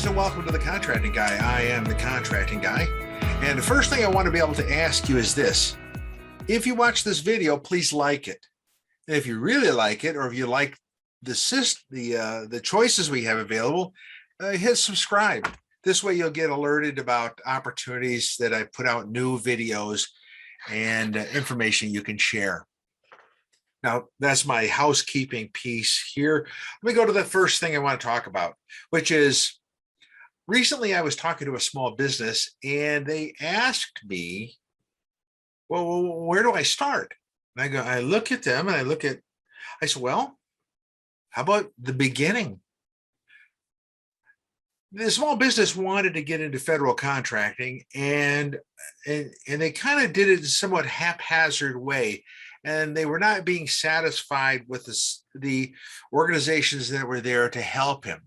and welcome to The Contracting Guy. I am The Contracting Guy. And the first thing I want to be able to ask you is this. If you watch this video, please like it. And if you really like it, or if you like the choices we have available, hit subscribe. This way you'll get alerted about opportunities that I put out, new videos and information you can share. Now, that's my housekeeping piece here. Let me go to the first thing I want to talk about, which is recently I was talking to a small business and they asked me, well, where do I start? And I look at them and I said, well, how about the beginning? The small business wanted to get into federal contracting and they kind of did it in a somewhat haphazard way. And they were not being satisfied with the organizations that were there to help him.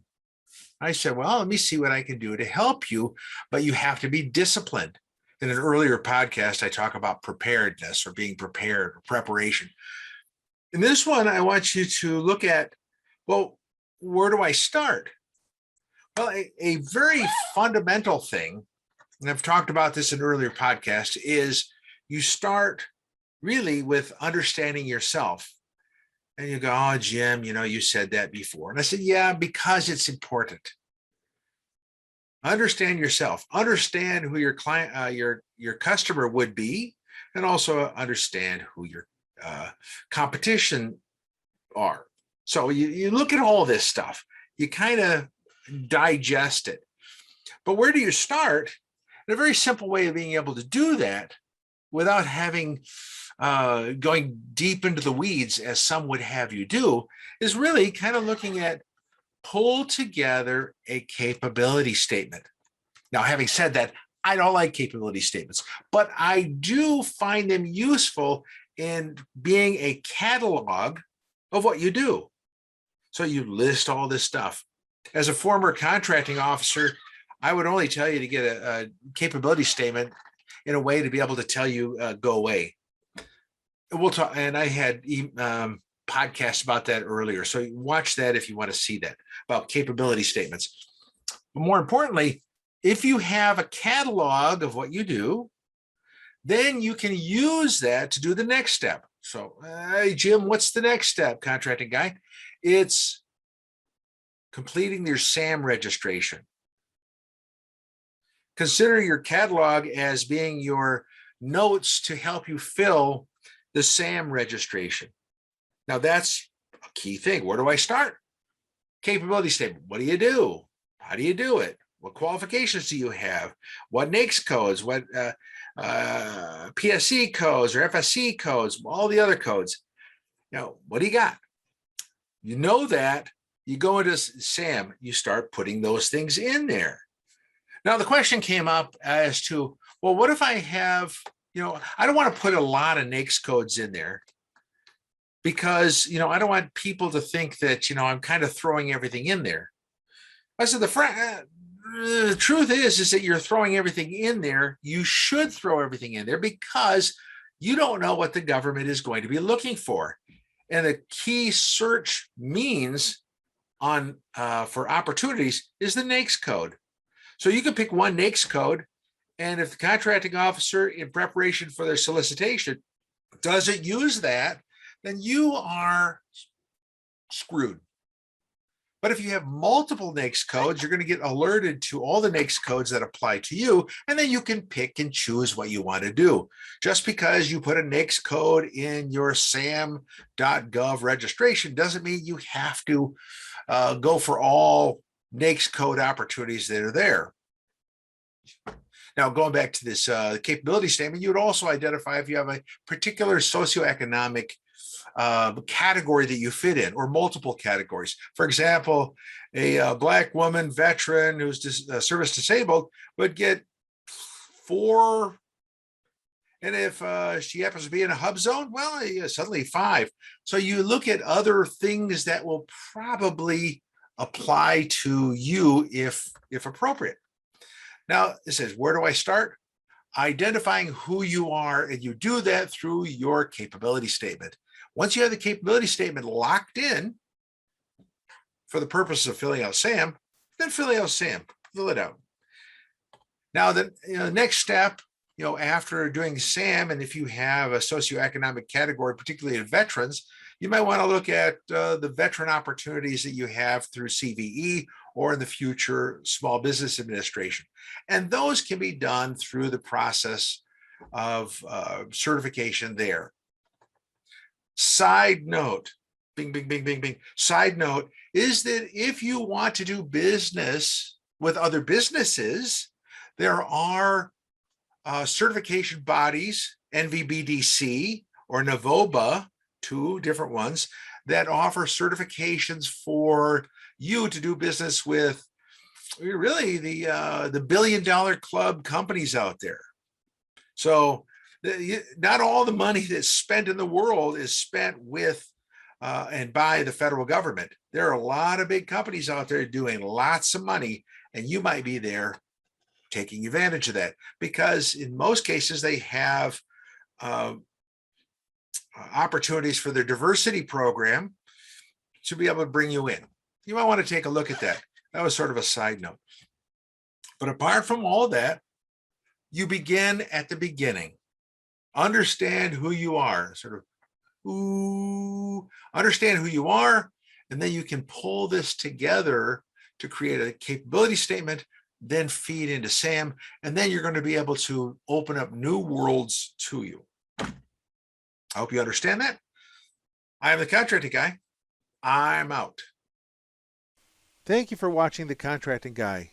I said, well, let me see what I can do to help you, but you have to be disciplined. In an earlier podcast, I talk about preparedness or being prepared or preparation. In this one, I want you to look at, well, where do I start? Well, a very fundamental thing, and I've talked about this in earlier podcasts, is you start really with understanding yourself. And you go, oh, Jim, you said that before. And I said, yeah, because it's important. Understand yourself. Understand who your client, your customer would be, and also understand who your competition are. So you look at all this stuff. You kind of digest it. But where do you start? And a very simple way of being able to do that without having going deep into the weeds, as some would have you do, is really kind of looking at pull together a capability statement. Now, having said that, I don't like capability statements, but I do find them useful in being a catalog of what you do. So you list all this stuff. As a former contracting officer, I would only tell you to get a capability statement in a way to be able to tell you go away. We'll talk, and I had podcasts about that earlier. So watch that if you want to see that about capability statements. But more importantly, if you have a catalog of what you do, then you can use that to do the next step. So, hey, Jim, what's the next step, contracting guy? It's completing your SAM registration. Consider your catalog as being your notes to help you fill the SAM registration. Now that's a key thing. Where do I start? Capability statement. What do you do? How do you do it? What qualifications do you have? What NAICS codes? What PSC codes or FSC codes? All the other codes. Now, what do you got? You know that. You go into SAM. You start putting those things in there. Now, the question came up as to, well, what if I have, I don't want to put a lot of NAICS codes in there because, I don't want people to think that, I'm kind of throwing everything in there. I said, the truth is that you're throwing everything in there. You should throw everything in there because you don't know what the government is going to be looking for. And the key search means for opportunities is the NAICS code. So you can pick one NAICS code, and if the contracting officer in preparation for their solicitation doesn't use that, then you are screwed. But if you have multiple NAICS codes, you're going to get alerted to all the NAICS codes that apply to you, and then you can pick and choose what you want to do. Just because you put a NAICS code in your SAM.gov registration doesn't mean you have to go for all NAICS code opportunities that are there. Now, going back to this capability statement, you would also identify if you have a particular socioeconomic category that you fit in, or multiple categories. For example, a Black woman veteran who's service disabled would get 4, and if she happens to be in a hub zone, well, suddenly 5. So you look at other things that will probably apply to you if appropriate. Now, it says, where do I start? Identifying who you are, and you do that through your capability statement. Once you have the capability statement locked in for the purpose of filling out SAM, then filling out SAM. fill it out. Now, the next step, after doing SAM, and if you have a socioeconomic category, particularly in veterans, you might want to look at the veteran opportunities that you have through CVE or in the future Small Business Administration. And those can be done through the process of certification there. Side note, bing, bing, bing, bing, bing. Side note is that if you want to do business with other businesses, there are certification bodies, NVBDC or NAVOBA, two different ones, that offer certifications for you to do business with really the billion-dollar club companies out there. So not all the money that's spent in the world is spent with and by the federal government. There are a lot of big companies out there doing lots of money, and you might be there taking advantage of that, because in most cases they have opportunities for their diversity program to be able to bring you in. You might want to take a look at that. That was sort of a side note. But apart from all that, you begin at the beginning. Understand who you are, understand who you are, and then you can pull this together to create a capability statement, then feed into SAM, and then you're going to be able to open up new worlds to you. I hope you understand that. I am the Contracting Guy. I'm out. Thank you for watching The Contracting Guy.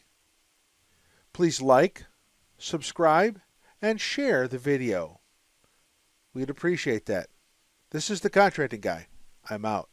Please like, subscribe, and share the video. We'd appreciate that. This is The Contracting Guy. I'm out.